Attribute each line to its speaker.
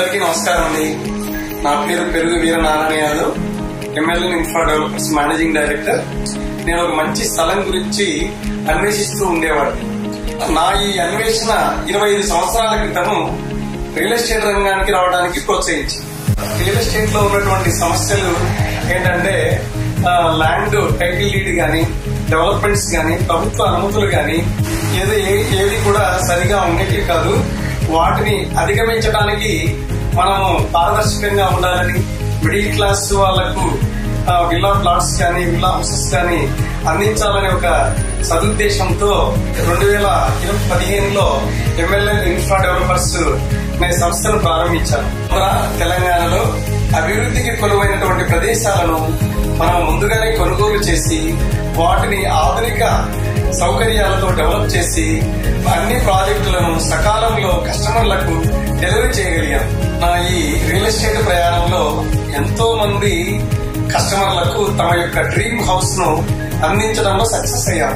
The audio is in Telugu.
Speaker 1: అందరికీ నమస్కారం అండి. నా పేరు పెరుగు Veeranarayana Yadav, MLN infra developers managing director. నేను ఒక మంచి స్థలం గురించి అన్వేషిస్తూ ఉండేవాడిని. నా ఈ అన్వేషణ 25 సంవత్సరాల క్రితము రియల్ ఎస్టేట్ రంగానికి రావడానికి ప్రోత్సహించింది. రియల్ ఎస్టేట్ లో ఉన్నటువంటి సమస్యలు ఏంటంటే ల్యాండ్ టైటిల్ డీడ్ గానీ, డెవలప్మెంట్స్ గానీ, ప్రభుత్వ అనుమతులు గానీ ఏది కూడా సరిగా ఉండేవి కాదు. వాటిని అధిగమించడానికి మనము పారదర్శకంగా ఉండాలని, మిడిల్ క్లాస్ వాళ్లకు విల్లా ప్లాట్స్ కానీ, విల్లా హౌసెస్ కానీ అందించాలనే ఒక సదుద్దేశంతో 2015లో MLN ఇన్ఫ్రా డెవలపర్స్ అనే సంస్థను ప్రారంభించాను. తెలంగాణలో అభివృద్ధికి కొలువైనటువంటి ప్రదేశాలను మనం ముందుగానే కొనుగోలు చేసి వాటిని ఆధునిక సౌకర్యాలతో డెవలప్ చేసి అన్ని ప్రాజెక్టులను సకాలంలో కస్టమర్లకు డెలివరీ చేయగలిగాం. నా ఈ రియల్ ఎస్టేట్ ప్రయాణంలో ఎంతో మంది కస్టమర్లకు తమ యొక్క డ్రీమ్ హౌస్ ను అందించడంలో సక్సెస్ అయ్యాం.